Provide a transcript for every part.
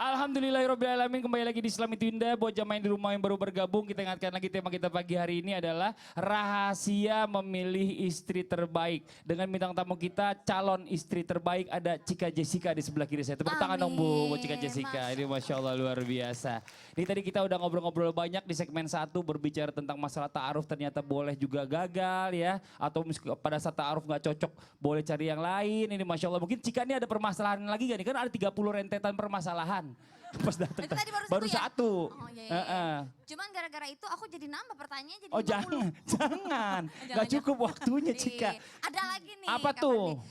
Alhamdulillahirrahmanirrahim, kembali lagi di Islam itu Indah. Buat jamaah yang di rumah yang baru bergabung, kita ingatkan lagi tema kita pagi hari ini adalah rahasia memilih istri terbaik. Dengan bintang tamu kita, calon istri terbaik ada Cika Jessica di sebelah kiri saya. Tepuk tangan dong Bu, buat Cika Jessica. Ini Masya Allah luar biasa. Ini tadi kita udah ngobrol-ngobrol banyak di segmen 1 berbicara tentang masalah ta'aruf ternyata boleh juga gagal ya. Atau pada saat ta'aruf gak cocok boleh cari yang lain. Ini Masya Allah, mungkin Cika ini ada permasalahan lagi gak nih? Kan ada 30 rentetan permasalahan. Pas datang itu tadi baru ya? satu. Oh, iya. Cuman gara-gara itu aku jadi nambah pertanyaannya jadi 50. Jangan. Gak cukup waktunya Cika. Ada lagi nih. Apa tuh?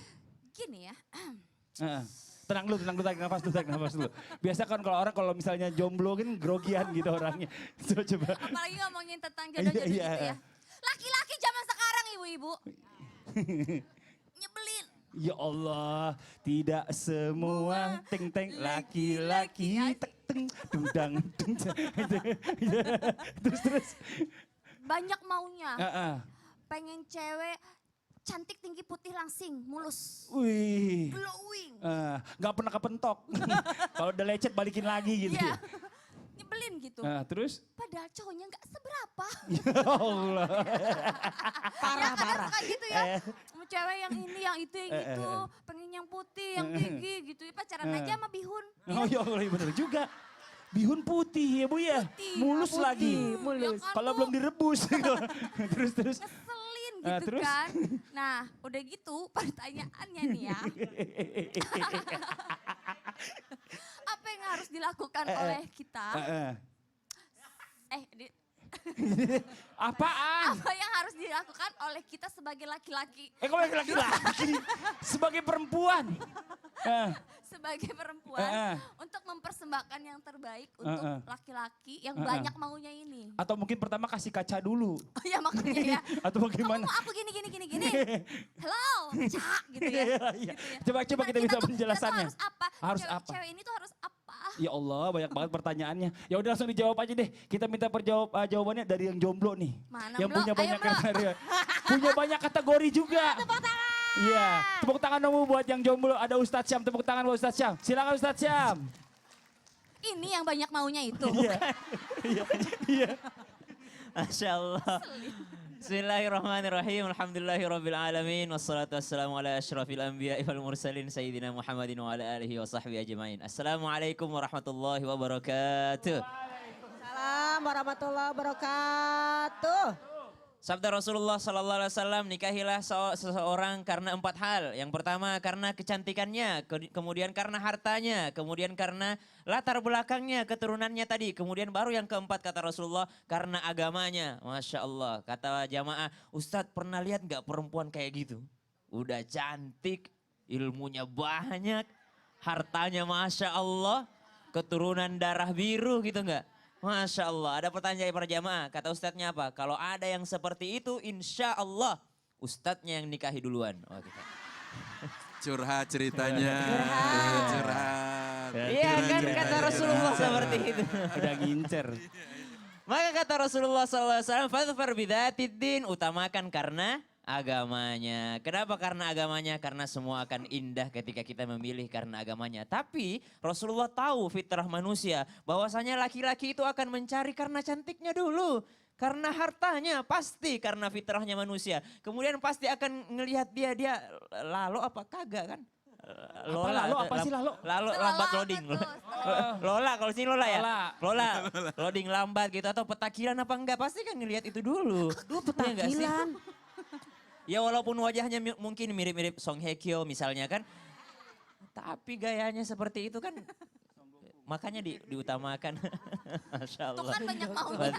Gini ya. Tenang dulu, tarik nafas dulu. Biasa kan kalau misalnya jomblo kan grogian gitu orangnya. Coba. Apalagi ngomongin tentang jodoh-jodoh gitu ya. Laki-laki zaman sekarang ibu-ibu. Nyebelin. Ya Allah, tidak semua teng-teng laki-laki teng dudang. Terus. Banyak maunya. Pengen cewek cantik, tinggi, putih, langsing, mulus. Wih. Glowing. Gak pernah kepentok. Kalau udah lecet balikin lagi gitu ya. Nyebelin gitu. Terus? Padahal cowoknya gak seberapa. Ya Allah. Parah. Suka gitu ya. Cewek yang ini, yang itu, yang gitu. Pengen yang putih, yang tinggi gitu. Pacaran aja sama bihun. Oh ya Allah, bener juga. Bihun putih ya Bu ya. Putih, mulus putih. lagi. Mulus. Ya kan, kalau belum direbus. terus. Ngeselin gitu terus? kan. Nah udah gitu pertanyaannya nih ya. Apa yang harus dilakukan oleh kita? Apaan? Apa yang harus dilakukan oleh kita sebagai laki-laki? Kok laki-laki? Sebagai perempuan. Sebagai perempuan untuk mempersembahkan yang terbaik untuk laki-laki yang banyak maunya ini. Atau mungkin pertama kasih kaca dulu. Oh ya makanya ya. Atau bagaimana? Kamu mau aku gini. Hello, cak gitu ya. Iya. Coba kita bisa penjelasannya. Harus apa? Harus apa? Cewek ini tuh harus apa? Ya Allah, banyak banget pertanyaannya. Ya udah langsung dijawab aja deh. Kita minta jawabannya dari yang jomblo nih. Mana yang Blo? punya banyak Ayo, Blo. kategori. Punya banyak kategori juga. Tepuk tangan. Iya, tepuk tangan dong buat yang jomblo. Ada Ustadz Syam, tepuk tangan buat Ustadz Syam. Silakan Ustadz Syam. Ini yang banyak maunya itu. Iya. Masya Allah. Bismillahirrahmanirrahim. Alhamdulillahirabbil alamin wassalatu wassalamu ala asyrafil anbiya'i wal mursalin sayyidina Muhammadin wa ala alihi wa sahbihi ajmain. Assalamualaikum warahmatullahi wabarakatuh. Waalaikumsalam warahmatullahi wabarakatuh. Sabda Rasulullah sallallahu alaihi wasallam, nikahilah seseorang karena 4 hal. Yang pertama karena kecantikannya, kemudian karena hartanya, kemudian karena latar belakangnya, keturunannya tadi. Kemudian baru yang keempat kata Rasulullah karena agamanya. Masya Allah, kata jamaah, Ustadz pernah lihat gak perempuan kayak gitu? Udah cantik, ilmunya banyak, hartanya Masya Allah, keturunan darah biru gitu gak? Masya Allah, ada pertanyaan dari para jamaah, kata ustadznya apa? Kalau ada yang seperti itu, insya Allah ustadznya yang nikahi duluan. Oh, kita. Curhat ceritanya. Curhat. Iya kan kata Rasulullah seperti itu. Udah ngincer. Maka kata Rasulullah SAW, fadfar bidzatiddin, utamakan karena agamanya. Kenapa karena agamanya? Karena semua akan indah ketika kita memilih karena agamanya. Tapi Rasulullah tahu fitrah manusia bahwasanya laki-laki itu akan mencari karena cantiknya dulu. Karena hartanya pasti karena fitrahnya manusia. Kemudian pasti akan ngelihat dia lalu apa kagak kan? Apa sih Lalo? Lalu lambat loading. Lola kalau sini Lola ya. Lola loading lambat gitu atau petakilan apa enggak pasti kan ngelihat itu dulu. Petakilan. Ya walaupun wajahnya mungkin mirip-mirip Song Hye Kyo misalnya kan. Tapi gayanya seperti itu kan. Makanya diutamakan. Masya Allah. Itu kan banyak maunya.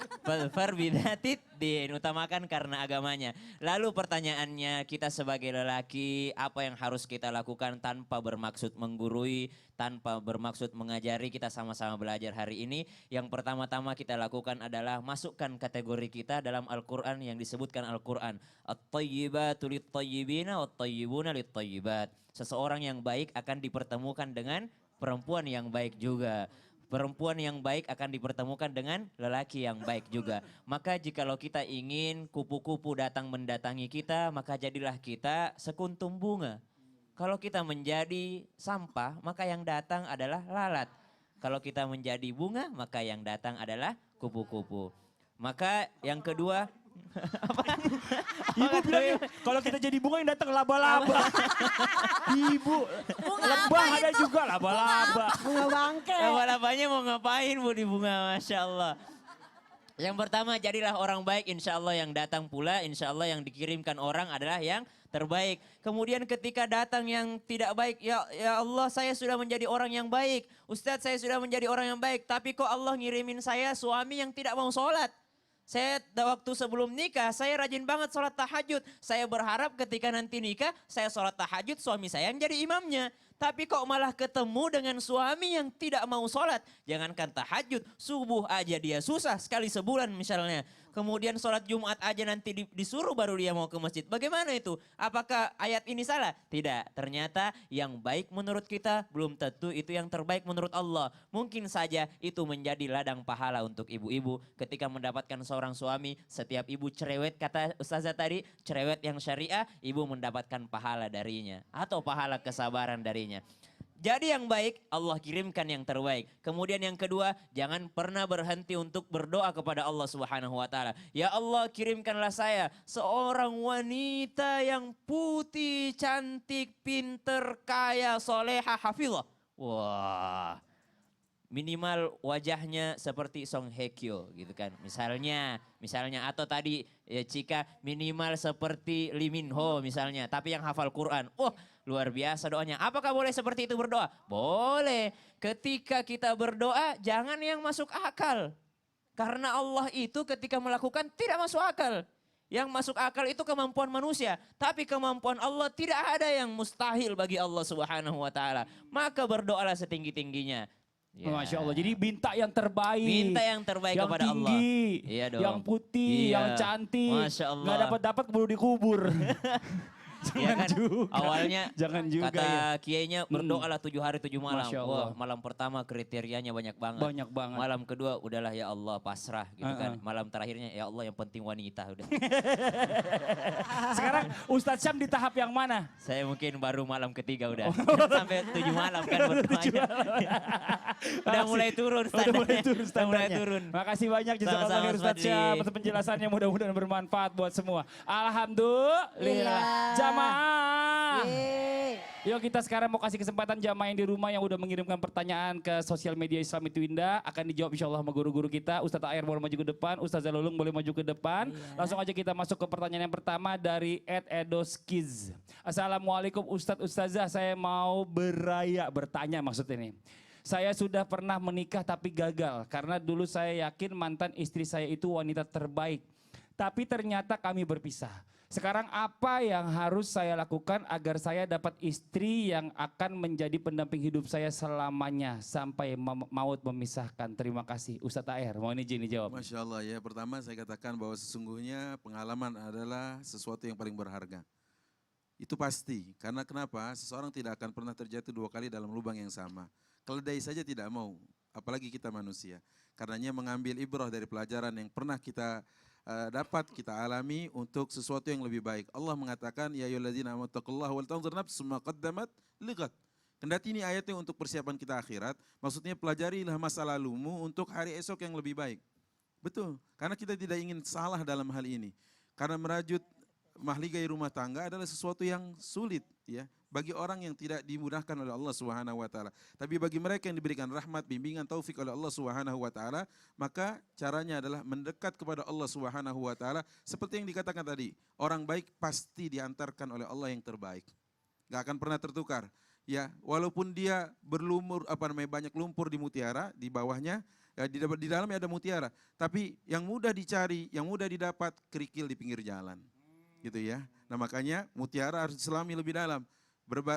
Farbidatiddin, utamakan karena agamanya. Lalu pertanyaannya kita sebagai lelaki apa yang harus kita lakukan tanpa bermaksud menggurui, tanpa bermaksud mengajari, kita sama-sama belajar hari ini. Yang pertama-tama kita lakukan adalah masukkan kategori kita dalam Al-Quran yang disebutkan Al-Quran. At-tayyibatu lit-tayyibina wat-tayyibuna lit-tayyibat. Seseorang yang baik akan dipertemukan dengan perempuan yang baik juga. Perempuan yang baik akan dipertemukan dengan lelaki yang baik juga. Maka jikalau kita ingin kupu-kupu datang mendatangi kita, maka jadilah kita sekuntum bunga. Kalau kita menjadi sampah, maka yang datang adalah lalat. Kalau kita menjadi bunga, maka yang datang adalah kupu-kupu. Maka yang kedua, Ibu bilang kalau kita jadi bunga yang datang laba-laba. Ibu, Bunga lebah apa ada itu? juga laba-laba. Bunga bangke. laba-labanya mau ngapain Bu di bunga, Masya Allah. Yang pertama, jadilah orang baik, insya Allah yang datang pula, insya Allah yang dikirimkan orang adalah yang terbaik. Kemudian ketika datang yang tidak baik, ya Allah saya sudah menjadi orang yang baik. Ustadz saya sudah menjadi orang yang baik, tapi kok Allah ngirimin saya suami yang tidak mau sholat. Saya waktu sebelum nikah, saya rajin banget sholat tahajud. Saya berharap ketika nanti nikah, saya sholat tahajud, suami saya yang jadi imamnya. Tapi kok malah ketemu dengan suami yang tidak mau sholat. Jangankan tahajud, subuh aja dia susah sekali sebulan misalnya. Kemudian sholat Jumat aja nanti disuruh baru dia mau ke masjid. Bagaimana itu? Apakah ayat ini salah? Tidak. Ternyata yang baik menurut kita belum tentu itu yang terbaik menurut Allah. Mungkin saja itu menjadi ladang pahala untuk ibu-ibu ketika mendapatkan seorang suami. Setiap ibu cerewet, kata Ustazah tadi, cerewet yang syariah, ibu mendapatkan pahala darinya. Atau pahala kesabaran darinya. Jadi yang baik, Allah kirimkan yang terbaik. Kemudian yang kedua, jangan pernah berhenti untuk berdoa kepada Allah Subhanahu wa taala. Ya Allah, kirimkanlah saya seorang wanita yang putih, cantik, pinter, kaya, soleha, hafizah. Wah. Minimal wajahnya seperti Song Hye Kyo gitu kan. Misalnya atau tadi ya Cika minimal seperti Lee Min Ho misalnya, tapi yang hafal Quran. Wah, luar biasa doanya. Apakah boleh seperti itu berdoa? Boleh. Ketika kita berdoa jangan yang masuk akal. Karena Allah itu ketika melakukan tidak masuk akal. Yang masuk akal itu kemampuan manusia. Tapi kemampuan Allah tidak ada yang mustahil bagi Allah Subhanahu wa taala. Maka berdoalah setinggi-tingginya. Ya. Masya Allah, jadi minta yang terbaik. Minta yang terbaik yang kepada Allah. tinggi, Iya dong. yang putih, Iya. yang cantik. Masya Allah. Nggak dapat keburu dikubur. Iya kan? juga. Awalnya Jangan juga kata ya. kiainya berdoalah 7 hari 7 malam. Masya Allah. Wah, malam pertama kriterianya banyak banget. Banyak banget. Malam kedua udahlah ya Allah pasrah gitu kan. Malam terakhirnya ya Allah yang penting wanita udah. Sekarang Ustadz Syam di tahap yang mana? Saya mungkin baru malam ketiga udah. Sampai 7 malam kan berdoanya. Udah mulai turun Udah mulai standarnya. turun Udah mulai standarnya. turun. Makasih banyak jazakallah Sama-sama, khair Mas Ustadz Fadli. Syam atas penjelasannya, mudah-mudahan bermanfaat buat semua. Alhamdulillah. Jamaah. Yeay. Yuk kita sekarang mau kasih kesempatan jamaah yang di rumah yang udah mengirimkan pertanyaan ke sosial media Islam itu Indah. Akan dijawab insya Allah sama guru-guru kita. Ustadz Air boleh maju ke depan, Ustadz Zalulung boleh maju ke depan. Langsung aja kita masuk ke pertanyaan yang pertama dari @edoskiz. Assalamualaikum Ustadz Ustazah, saya mau bertanya maksud ini. Saya sudah pernah menikah tapi gagal karena dulu saya yakin mantan istri saya itu wanita terbaik. Tapi ternyata kami berpisah. Sekarang apa yang harus saya lakukan agar saya dapat istri yang akan menjadi pendamping hidup saya selamanya sampai maut memisahkan? Terima kasih. Ustadz Air, mau ini Jenny jawab. Masya Allah ya, pertama saya katakan bahwa sesungguhnya pengalaman adalah sesuatu yang paling berharga. Itu pasti, karena kenapa? Seseorang tidak akan pernah terjatuh 2 kali dalam lubang yang sama. Keledai saja tidak mau, apalagi kita manusia. Karenanya mengambil ibrah dari pelajaran yang pernah kita dapat kita alami untuk sesuatu yang lebih baik. Allah mengatakan ya ayyuhalladzina amanu taqullaha wal tanzur nafsum ma qaddamat lighad. Kendati ini ayatnya untuk persiapan kita akhirat, maksudnya pelajarilah masa lalumu untuk hari esok yang lebih baik. Betul, karena kita tidak ingin salah dalam hal ini. Karena merajut mahligai rumah tangga adalah sesuatu yang sulit ya bagi orang yang tidak dimudahkan oleh Allah Subhanahu wa taala. Tapi bagi mereka yang diberikan rahmat, bimbingan, taufik oleh Allah Subhanahu wa taala, maka caranya adalah mendekat kepada Allah Subhanahu wa taala seperti yang dikatakan tadi, orang baik pasti diantarkan oleh Allah yang terbaik. Gak akan pernah tertukar. Ya, walaupun dia berlumur banyak lumpur di mutiara, di bawahnya ya, di dalamnya ada mutiara, tapi yang mudah dicari, yang mudah didapat kerikil di pinggir jalan. Gitu ya. Nah makanya mutiara harus diselami lebih dalam.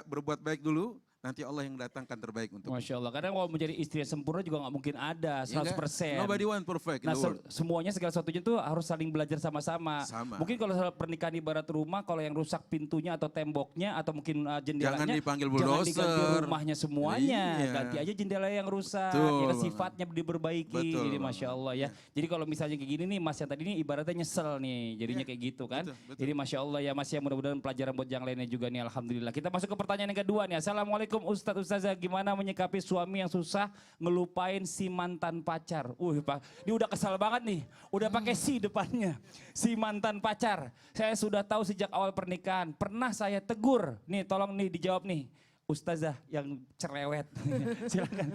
Berbuat baik dulu, nanti Allah yang datangkan terbaik untuk Masya Allah. Kadang kalau menjadi istri yang sempurna juga nggak mungkin ada 100%. Nobody want perfect in Nah, the world. semuanya segala sesuatunya tuh harus saling belajar sama-sama. Sama. Mungkin kalau pernikahan ibarat rumah, kalau yang rusak pintunya atau temboknya atau mungkin jendelanya, Jangan dipanggil jangan diganti bulldozer. rumahnya semuanya, Iya. ganti aja jendela yang rusak, Betul, ya kan, Bang. sifatnya diperbaiki. Betul, Jadi Bang. Masya Allah ya. Jadi kalau misalnya kayak gini nih, Mas yang tadi ini ibaratnya nyesel nih, jadinya kayak gitu kan. betul. Jadi Masya Allah ya Mas ya, mudah-mudahan pelajaran buat yang lainnya juga nih, alhamdulillah. Kita masuk ke pertanyaan yang kedua nih. Assalamualaikum Ustadz Ustazah, gimana menyikapi suami yang susah ngelupain si mantan pacar? Pak, dia udah kesal banget nih, udah pakai si depannya, si mantan pacar. Saya sudah tahu sejak awal pernikahan, pernah saya tegur. Nih tolong nih dijawab nih, Ustazah yang cerewet. Silakan.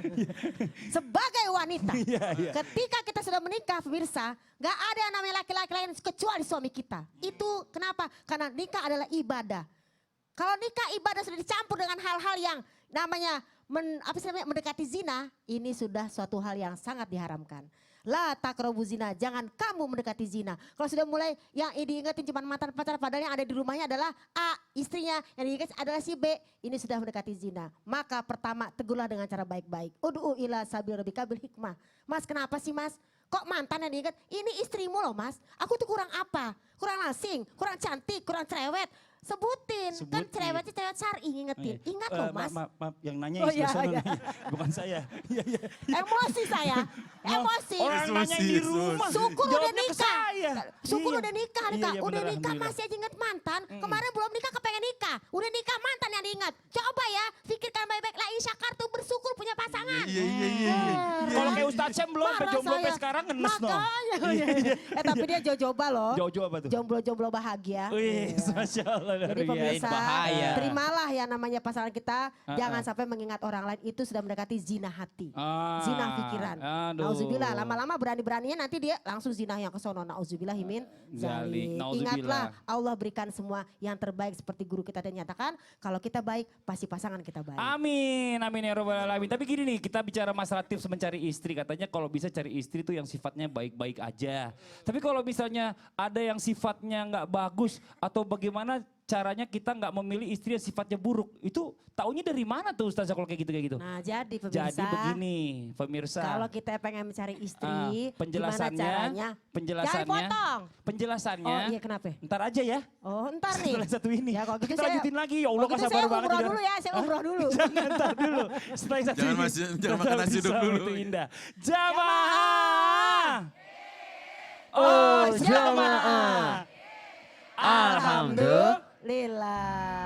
Sebagai wanita, Iya, iya. ketika kita sudah menikah, pemirsa, gak ada yang namanya laki-laki lain kecuali suami kita. Itu kenapa? Karena nikah adalah ibadah. Kalau nikah ibadah sudah dicampur dengan hal-hal yang namanya mendekati zina, ini sudah suatu hal yang sangat diharamkan. La taqrabu zina, jangan kamu mendekati zina. Kalau sudah mulai yang diingetin cuma mantan pacar, padahal yang ada di rumahnya adalah A, istrinya, yang diingat adalah si B, ini sudah mendekati zina. Maka pertama tegurlah dengan cara baik-baik. Ud'u ila sabil rabbika bil hikmah. Mas, kenapa sih Mas? Kok mantan yang diingat? Ini istrimu loh Mas. Aku tuh kurang apa? Kurang langsing, kurang cantik, kurang cerewet. Sebutin. Kan Sebutin. cerewetnya cerewet syar'i, ngingetin. Ingat loh Mas. Maaf, yang nanya Oh, istri iya, sono iya. nanya, bukan saya. Iya, iya. Emosi saya. Emosi. Orang nanya di rumah. Syukur udah jawabnya ke nikah. saya. Syukur Iya. udah nikah, Iya, nikah. iya, Udah bener, nikah alhamdulillah. masih aja inget mantan. Kemarin belum nikah kepengen nikah. Udah nikah mantan yang diingat. Coba ya, pikirkan baik-baik. La in syakartum, bersyukur punya pasangan. Iya. Kalau kayak Ustadz Syam belum, Marah jomblo sampai saya. sekarang ngenes no. Makanya. Tapi dia jojoba loh. Jojo apa tuh? Jomblo-jomblo bahagia. Wih, Iya. Masya Allah. luar Jadi biasa. pemirsa, bahaya. terimalah ya namanya pasangan kita. Ah, Jangan sampai mengingat orang lain, itu sudah mendekati zina hati. Ah, Zina pikiran. aduh. Nauzubillah, lama-lama berani-beraninya nanti dia langsung zina yang kesono. Nauzubillah himin Zalik. zalik. Nauzubillah. Ingatlah Allah berikan semua yang terbaik seperti guru kita dan nyatakan. Kalau kita baik, pasti pasangan kita baik. Amin, amin ya robbal alamin. Tapi gini nih, kita bicara masalah tips mencari istri. Katanya kalau bisa cari istri tuh yang sifatnya baik-baik aja. Tapi kalau misalnya ada yang sifatnya nggak bagus atau bagaimana caranya kita nggak memilih istri yang sifatnya buruk. Itu taunya dari mana tuh Ustazah kalau kayak gitu? Nah jadi pemirsa. Jadi begini, pemirsa. Kalau kita pengen mencari istri, penjelasannya, gimana caranya? penjelasannya, Jangan potong. penjelasannya. Oh iya kenapa? Ntar aja ya. Oh ntar nih. Setelah satu ini. Ya, kalau gitu kita saya- lanjutin lagi. Ya Allah, Kalau gitu sabar saya banget. umroh Idar. dulu ya, saya umroh dulu. Jangan, ntar dulu. Setelah yang satu Jangan ini. jangan makan nasi uduk Tetap dulu. Islam itu indah. Jamaah. Oh, jamaah. Alhamdulillah. Lillah.